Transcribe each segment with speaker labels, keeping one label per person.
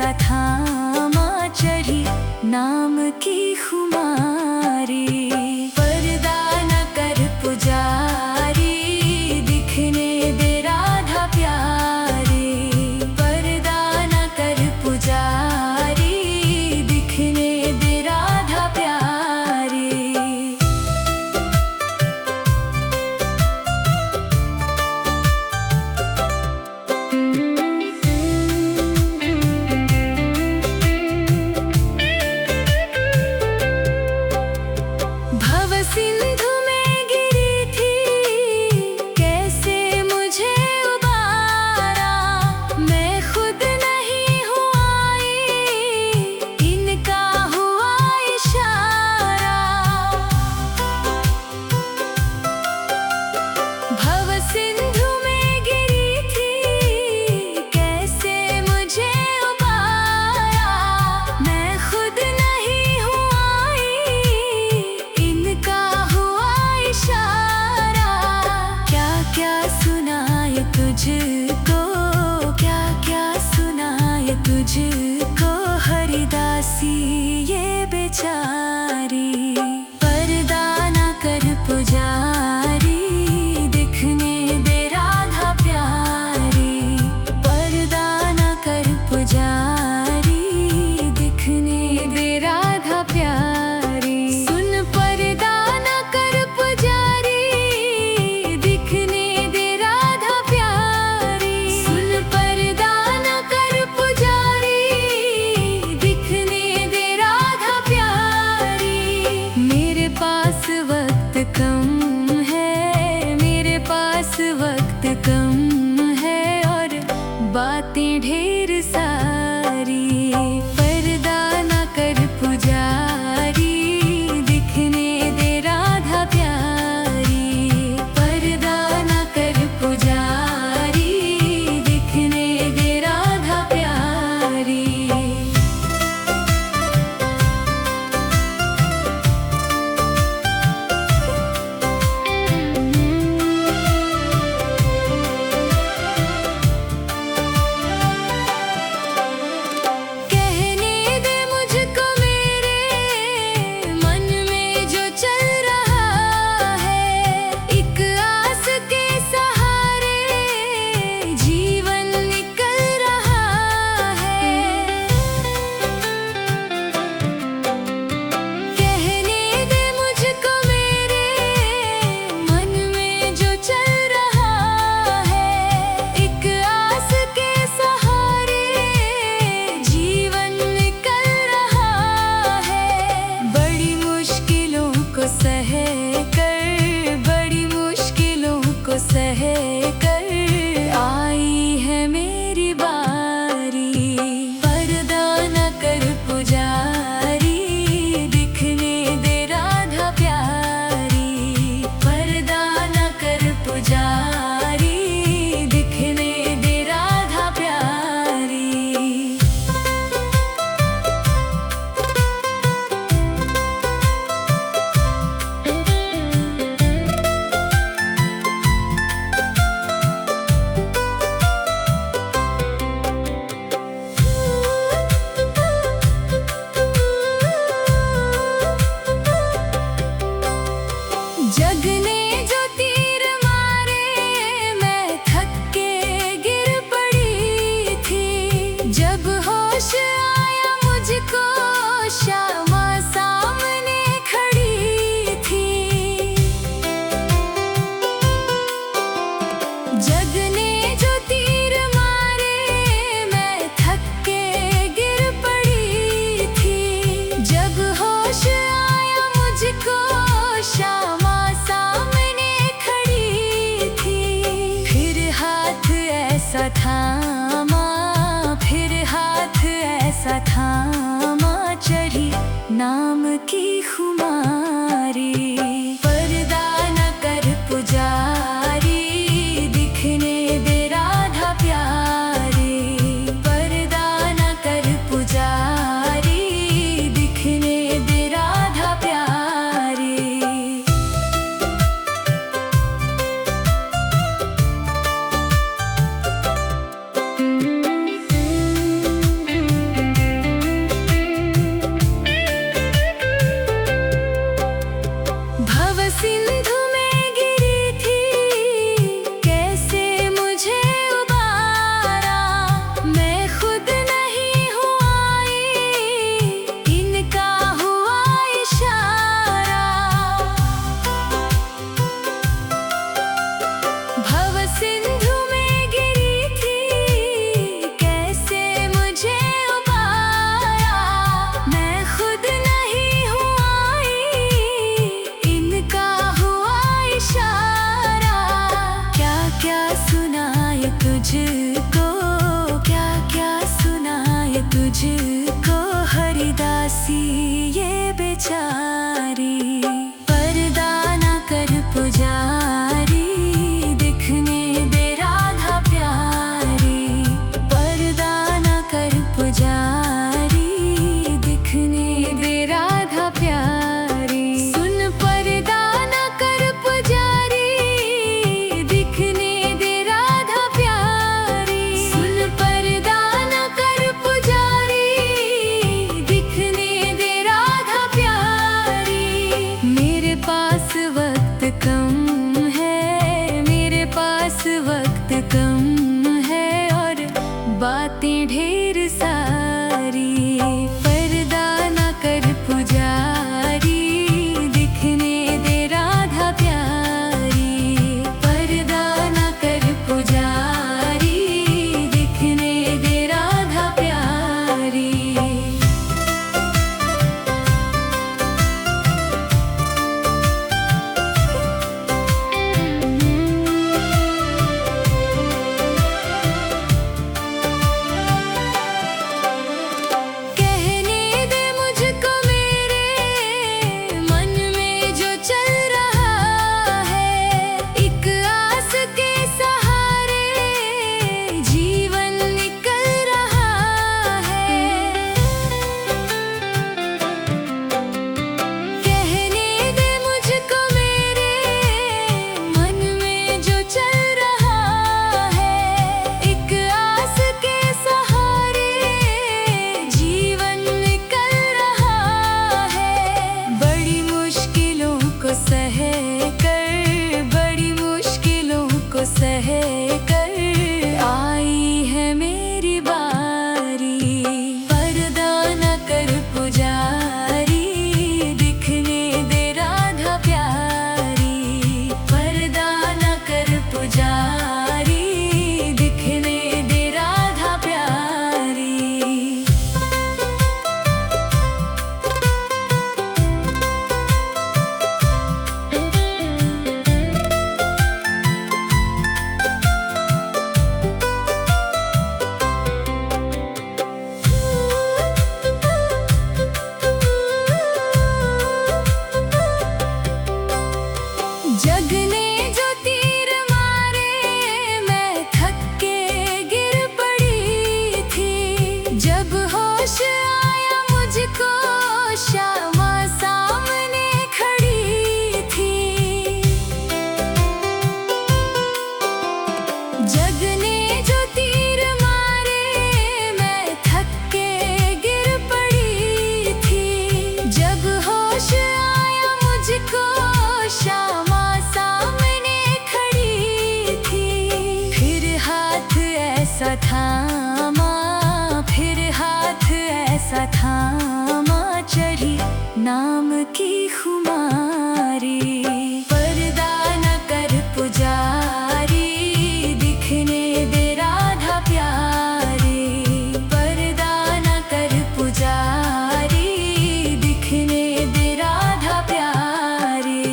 Speaker 1: ऐसा थामा चढ़ी नाम की खुमारी। पर्दा न कर पुजारी, दिखने दे राधा प्यारी। पर्दा न कर पुजारी, दिखने दे राधा प्यारी। सिंधु में गिरी थी, कैसे मुझे उबारा। मैं खुद नहीं हूँ आई, इनका हुआ इशारा। भव सिंधु में गिरी थी, कैसे मुझे उबारा। मैं खुद नहीं हूँ आई, इनका इशारा। क्या क्या सुनाए तुझको, क्या क्या सुनाए तुझको, हरिदासी ये बेचारी। पर्दा न कर पुजारी, दिखने दे राधा प्यारी। पर्दा न कर पुजारी, दिखने दे राधा प्यारी। सुन पर्दा न कर पुजारी, दिखने दे राधा प्यारी। सुन पर्दा न कर पुजारी, दिखने दे राधा प्यारी। मेरे पास वक्त कम है, मेरे पास वक्त कम है, और बातें ढेर सारी। पर्दा न कर पुजारी, दिखने दे राधा प्यारी। पर्दा न कर पुजारी, दिखने दे राधा प्यारी। कहने दे मुझको मेरे मन में जो चल रहा है। एक आस के सहारे जीवन निकल रहा है। कहने दे मुझको मेरे मन में जो चल रहा है। एक आस के सहारे जीवन निकल रहा है। बड़ी मुश्किलों को सह कर, बड़ी मुश्किलों को सह कर आई है मेरी बारी। पर्दा न कर पुजारी, दिखने दे राधा प्यारी। पर्दा न कर पुजारी, दिखने दे राधा प्यारी। जग ने जो तीर मारे, मैं थक के गिर पड़ी थी। जब होश आया मुझको, श्यामा सामने खड़ी थी। जग ने जो तीर मारे, मैं थक के गिर पड़ी थी। जब होश आया मुझको, श्यामा सामने खड़ी थी। फिर हाथ ऐसा थामा, फिर हाथ ऐसा थामा चढ़ी नाम की खुमारी। पर्दा न कर पुजारी, दिखने दे राधा प्यारी। पर्दा न कर पुजारी, दिखने दे राधा प्यारी। तुझको हरिदासी ये बेचारी। पर्दा ना कर पुजारी, दिखने दे राधा प्यारी। पर्दा ना कर पुजारी, दिखने दे राधा प्यारी। सुन पर्दा ना कर पुजारी, दिखने दे राधा प्यारी। सुन पर्दा ना कर पुजारी, दिखने दे राधा प्यारी। मेरे पास वक्त कम है, मेरे पास वक्त कम है, और बातें ढेर सारी। पर्दा ना कर पुजारी, दिखने दे राधा प्यारी। पर्दा ना कर पुजारी, दिखने दे राधा प्यारी। कहने दे मुझको मेरे मन में जो चल रहा है। एक आस के सहारे जीवन निकल रहा है। कहने दे मुझको मेरे मन में जो चल रहा है। एक आस के सहारे जीवन निकल रहा है। बड़ी मुश्किलों को सह कर, बड़ी मुश्किलों को सह कर आई है मेरी बारी। पर्दा न कर पुजारी, दिखने दे राधा प्यारी। पर्दा न कर पुजारी, दिखने दे राधा प्यारी। जग ने जो तीर मारे, मैं थक के गिर पड़ी थी। जब होश आया मुझको, श्यामा सामने खड़ी थी। जग ने जो तीर मारे, मैं थक के गिर पड़ी थी। जब होश आया मुझको, श्यामा सामने खड़ी थी। फिर हाथ ऐसा थामा, फिर हाथ ऐसा थामा, चढ़ी नाम की खुमारी। पर्दा न कर पुजारी, दिखने दे राधा प्यारी। पर्दा न कर पुजारी, दिखने दे राधा प्यारी।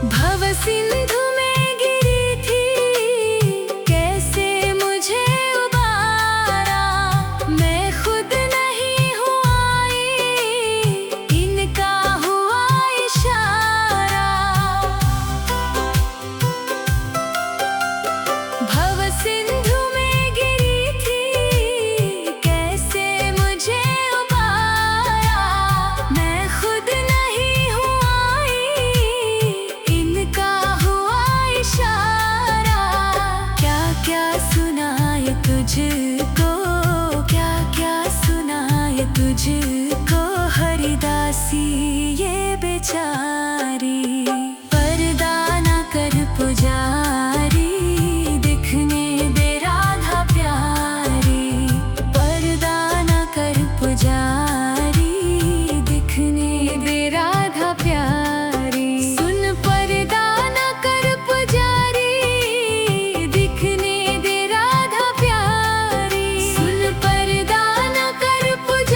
Speaker 1: भव सिंधु में गिरी थी, कैसे मुझे उबारा। मैं खुद नहीं हूँ आई, इनका हुआ इशारा। भव सिंधु में गिरी थी, कैसे मुझे उबारा। मैं खुद नहीं हूँ आई, इनका हुआ इशारा। क्या क्या सुनाए तुझको, क्या क्या सुनाए तुझको हरिदासी ये बेचारी। पर्दा ना कर पुजारी, दिखने दे राधा प्यारी। पर्दा ना कर पुजारी, दिखने दे राधा प्यारी। सुन पर्दा ना कर पुजारी, दिखने दे राधा प्यारी। सुन पर्दा ना कर पुजारी,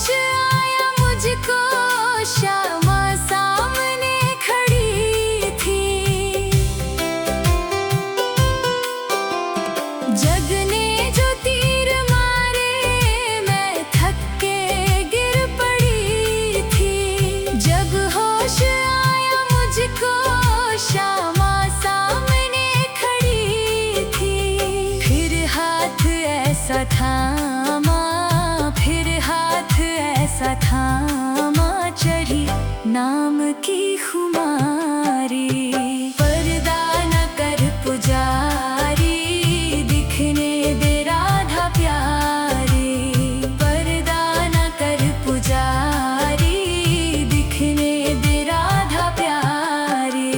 Speaker 1: होश आया मुझको, श्यामा सामने खड़ी थी। जग ने जो तीर मारे, मैं थक के गिर पड़ी थी। जब होश आया मुझको, श्यामा सामने खड़ी थी। फिर हाथ ऐसा थामा, फिर हाथ ऐसा थामा, चढ़ी नाम की खुमारी। पर्दा न कर पुजारी, दिखने दे राधा प्यारी। पर्दा न कर पुजारी, दिखने दे राधा प्यारी।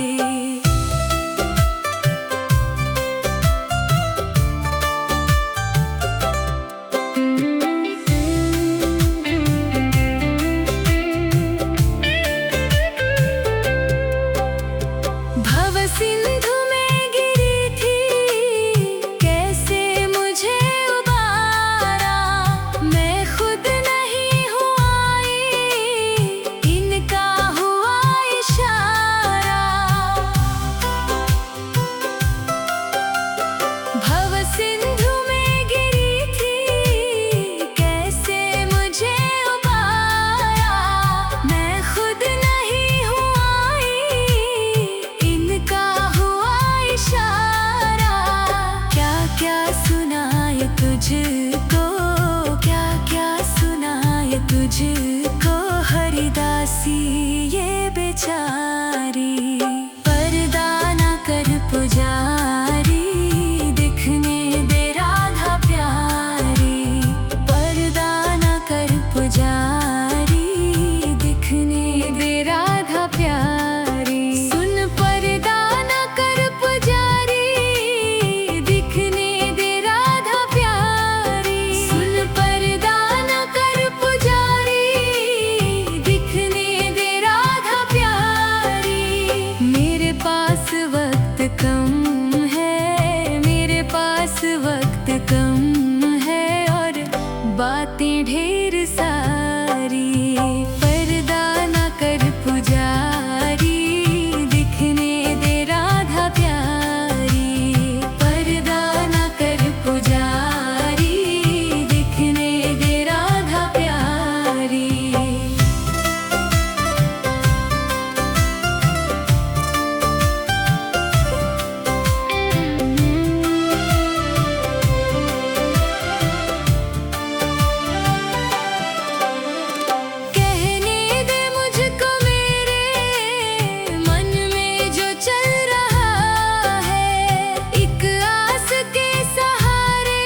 Speaker 1: भव सिंधु में गिरी थी, कैसे मुझे उबारा। मैं खुद नहीं हूँ आई, इनका हुआ इशारा। भव सिंधु में गिरी थी, कैसे मुझे उबारा। मैं खुद नहीं हूँ आई, इनका हुआ इशारा। क्या क्या सुनाए तुझको, क्या क्या सुनाए तुझको, हरिदासी ये बेचारी। पर्दा न कर पुजारी, दिखने दे राधा प्यारी। पर्दा न कर पुजारी, दिखने दे राधा प्यारी। सुन पर्दा न कर पुजारी, दिखने दे राधा प्यारी। सुन पर्दा न कर पुजारी, दिखने दे राधा प्यारी। मेरे पास वक्त कम है, मेरे पास वक्त कम है, और बातें ढेर सारी। पर्दा न कर पुजारी, दिखने दे राधा प्यारी। पर्दा न कर पुजारी, दिखने दे राधा प्यारी। कहने दे मुझको मेरे मन में जो चल रहा है। एक आस के सहारे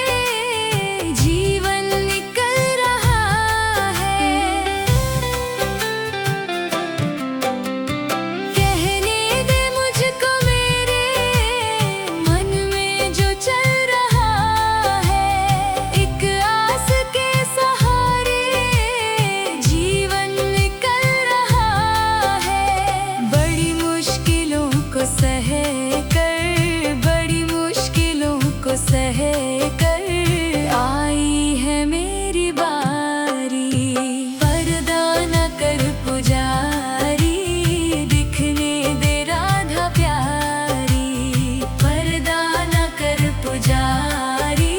Speaker 1: जीवन निकल रहा है। कहने दे मुझको मेरे मन में जो चल रहा है। एक आस के सहारे जीवन निकल रहा है। बड़ी मुश्किलों को सह कर, बड़ी मुश्किलों को सह कर, आई है मेरी बारी। पर्दा न कर पुजारी, दिखने दे राधा प्यारी। पर्दा न कर पुजारी,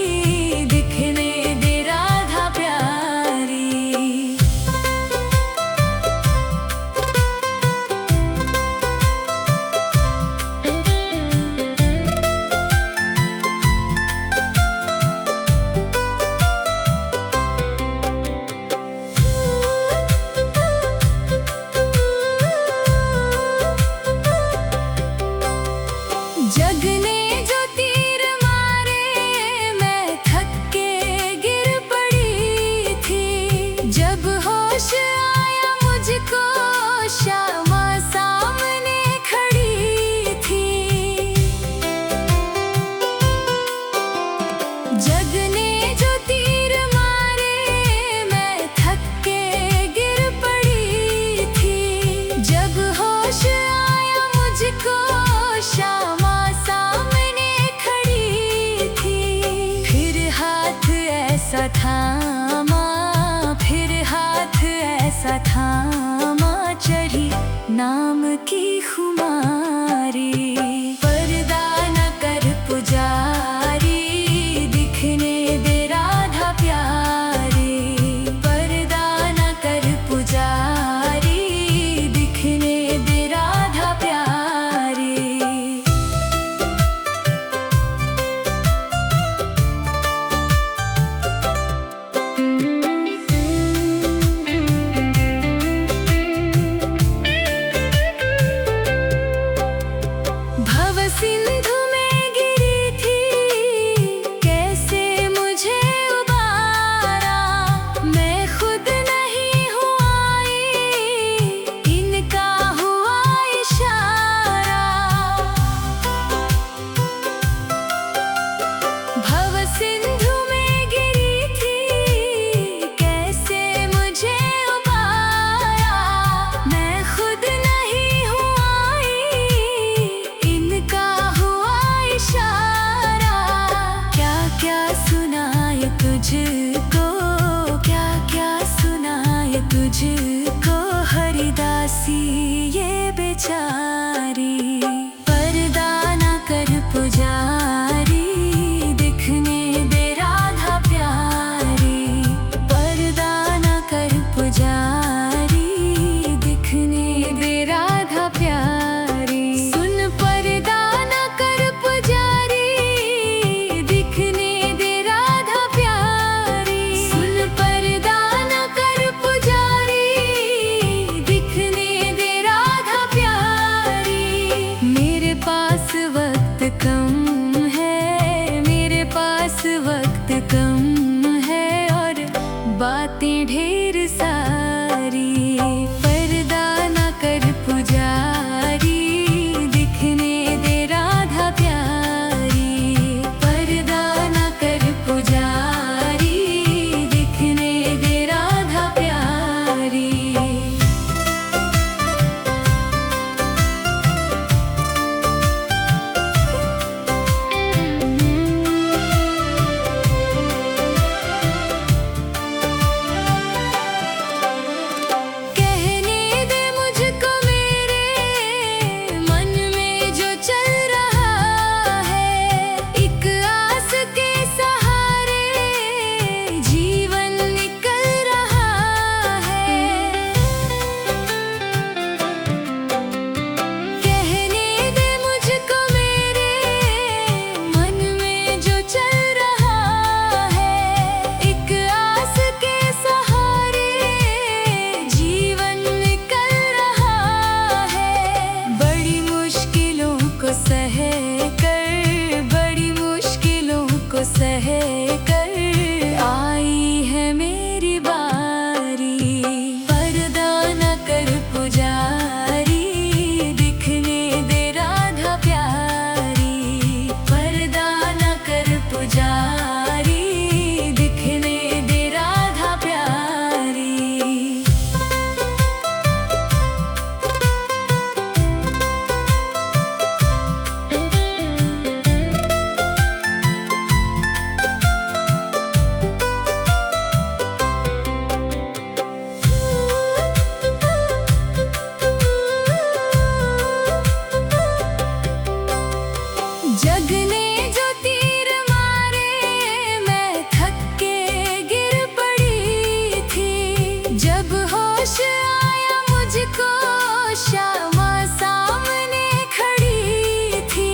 Speaker 1: दिखने दे राधा प्यारी। जग ने जो तीर मारे, मैं थक के गिर पड़ी थी। जब होश आया मुझको, श्यामा सामने खड़ी थी। जग ने जो तीर मारे, मैं थक के गिर पड़ी थी। जब होश आया मुझको, श्यामा सामने खड़ी थी। फिर हाथ ऐसा थामा, फिर हाथ की खुमारी। पर्दा न कर पुजारी, दिखने दे राधा प्यारी। पर्दा न कर पुजारी, दिखने दे राधा प्यारी। भव सिंधु में गिरी थी, कैसे मुझे उबारा। मैं खुद नहीं हूँ आई, इनका हुआ इशारा। भव सिंधु में गिरी थी, कैसे मुझे उबारा। मैं खुद नहीं हूँ आई, इनका हुआ इशारा। क्या क्या सुनाए तुझको, क्या क्या सुनाए तुझको, हरिदासी ये बेचारी। पर्दा न कर पुजारी, दिखने दे राधा प्यारी। पर्दा न कर पुजारी, दिखने दे राधा प्यारी। सुन पर्दा न कर पुजारी, दिखने दे राधा प्यारी। सुन पर्दा न कर पुजारी, दिखने दे राधा प्यारी। मेरे पास वक्त कम है, मेरे पास वक्त कम है, और बातें ढेर सारी। पर्दा न कर पुजारी, दिखने दे राधा प्यारी। पर्दा न कर पुजारी, दिखने दे राधा प्यारी। कहने दे मुझको मेरे मन में जो चल रहा है। एक आस के सहारे जीवन निकल रहा है। कहने दे मुझको मेरे मन में जो चल रहा है। एक आस के सहारे जीवन निकल रहा है। बड़ी मुश्किलों को सह कर, बड़ी मुश्किलों को सह कर, आई है मेरी बारी। पर्दा न कर पुजारी, दिखने दे राधा प्यारी। पर्दा न कर पुजारी, दिखने दे राधा प्यारी। जग ने जो तीर मारे, मैं थक के गिर पड़ी थी। जब होश आया मुझको, श्यामा सामने खड़ी थी।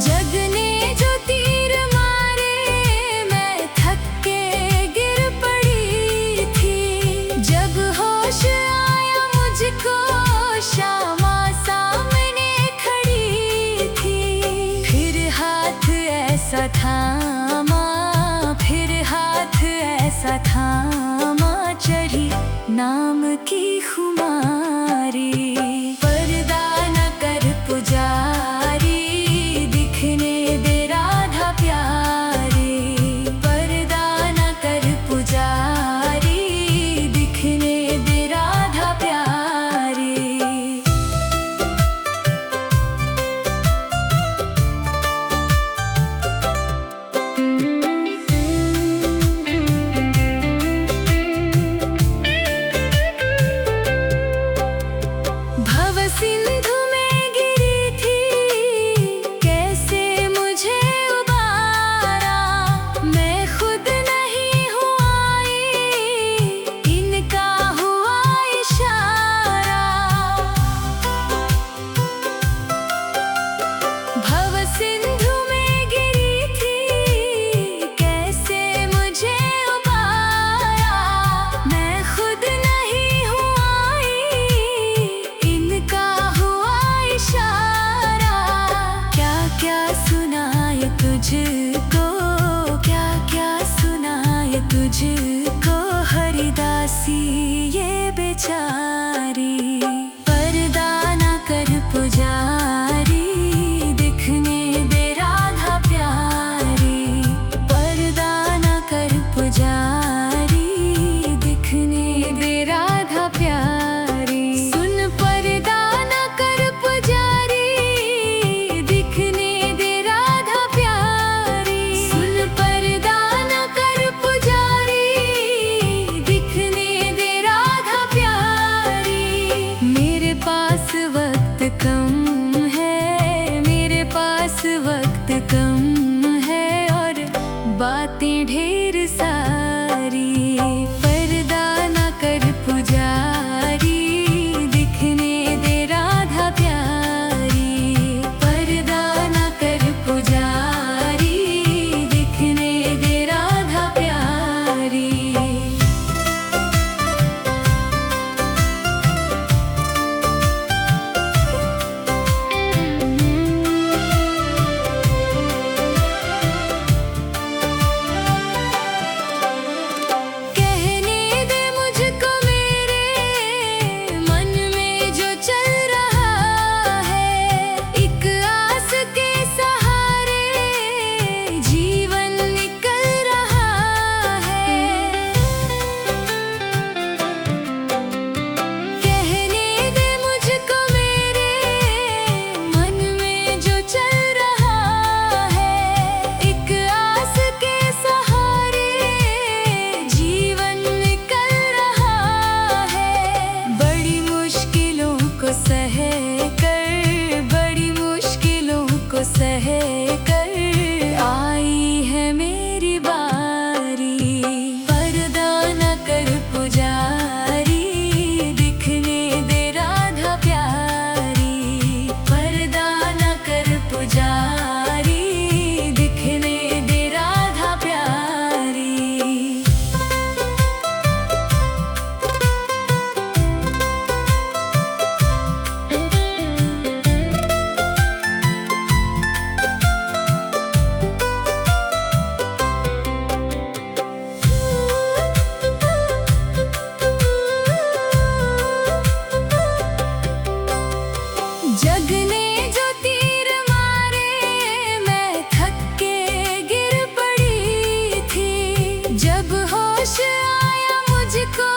Speaker 1: जग ने जो तीर मारे, मैं थक के गिर पड़ी थी। जब होश आया मुझको, श्यामा सामने खड़ी थी। फिर हाथ ऐसा थामा, फिर हाथ ऐसा थामा, चढ़ी नाम की खुमारी। पर्दा न कर पुजारी, दिखने दे राधा प्यारी। पर्दा न कर पुजारी, दिखने दे राधा प्यारी। मुझको हरिदासी ये बेचारी। पर्दा ना कर पुजारी, दिखने दे राधा प्यारी। पर्दा ना कर पुजारी, दिखने दे राधा प्यारी। सुन पर्दा ना कर पुजारी, दिखने दे राधा प्यारी। सुन पर्दा ना कर पुजारी, दिखने दे राधा प्यारी। मेरे पास वक्त कम है, मेरे पास वक्त कम है, और बातें ढेर सारी। पर्दा ना कर पुजारी, दिखने दे राधा प्यारी। पर्दा ना कर पुजारी, दिखने दे राधा प्यारी। कहने दे मुझको मेरे मन में जो चल रहा है। एक आस के सहारे जीवन निकल रहा है। कहने दे मुझको मेरे मन में जो चल रहा है। एक आस के सहारे जीवन निकल रहा है। बड़ी मुश्किलों को सह कर, बड़ी मुश्किलों को सह कर आई है मेरी बारी। पर्दा न कर पुजारी, दिखने दे राधा प्यारी। पर्दा न कर पुजारी, दिखने दे राधा प्यारी। जग ने जो तीर मारे, मैं थक के गिर पड़ी थी। जब होश आया मुझको,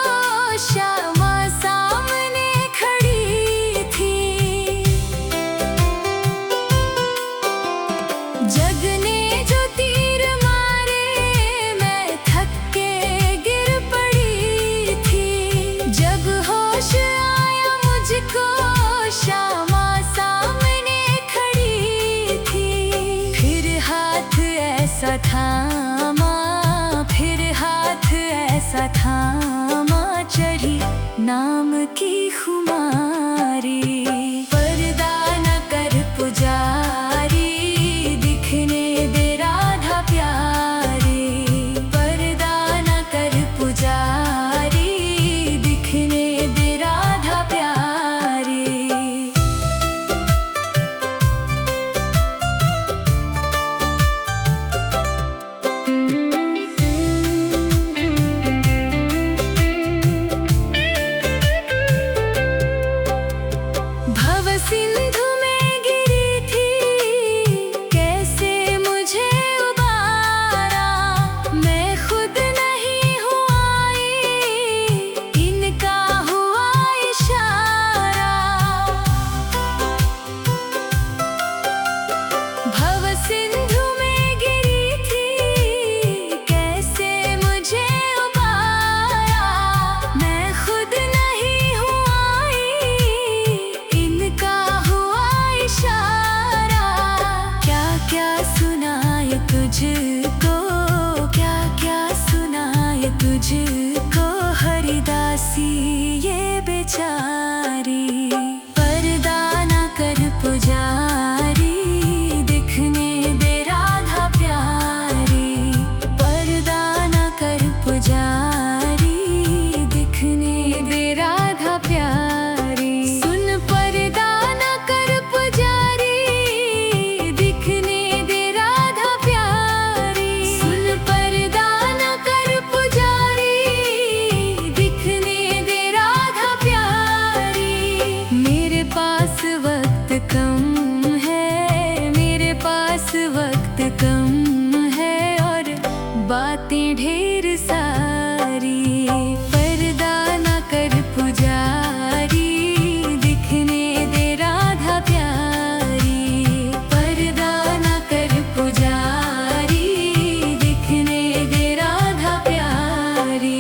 Speaker 1: श्यामा सामने खड़ी थी। जग ने जो तीर मारे, मैं थक के गिर पड़ी थी। जब होश आया मुझको, श्यामा सामने खड़ी थी। फिर हाथ ऐसा थामा, फिर हाथ ऐसा थामा, चढ़ी नाम की खुमारी। पर्दा न कर पुजारी, दिखने दे राधा प्यारी। पर्दा न कर पुजारी, दिखने दे राधा प्यारी। भव सिंधु में गिरी थी, कैसे मुझे उबारा। मैं खुद नहीं हूँ आई, इनका हुआ इशारा। भव सिंधु में गिरी थी, कैसे मुझे उबारा। मैं खुद नहीं हूँ आई, इनका हुआ इशारा। क्या क्या सुनाए तुझको, क्या क्या सुनाए तुझको हरिदासी ये बेचारी। पर्दा ना कर पुजारी, दिखने दे राधा प्यारी। पर्दा ना कर पुजारी, दिखने दे राधा प्यारी। सुन पर्दा ना कर पुजारी, दिखने दे राधा प्यारी। सुन पर्दा ना कर पुजारी। ढेर सारी। पर्दा न कर पुजारी, दिखने दे राधा प्यारी। पर्दा न कर पुजारी, दिखने दे राधा प्यारी।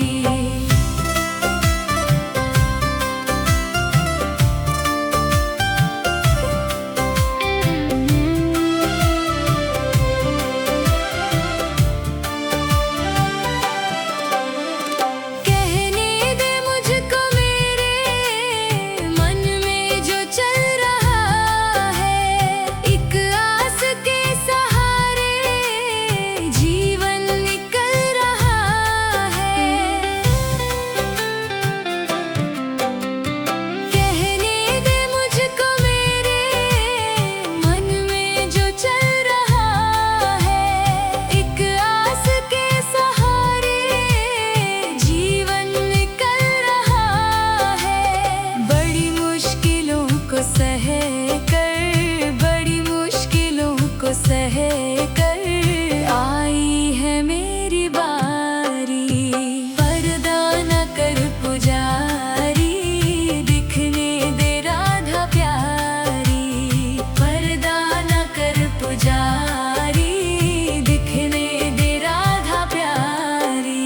Speaker 1: सह कर आई है मेरी बारी। पर्दा न कर पुजारी, दिखने दे राधा प्यारी। पर्दा न कर पुजारी, दिखने दे राधा प्यारी।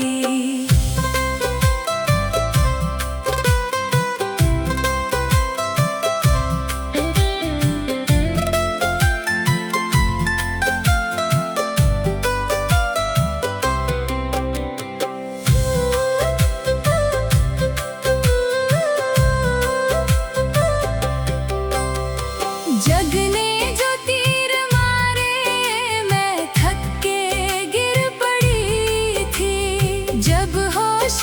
Speaker 1: जग ने जो तीर मारे, मैं थक के गिर पड़ी थी। जब होश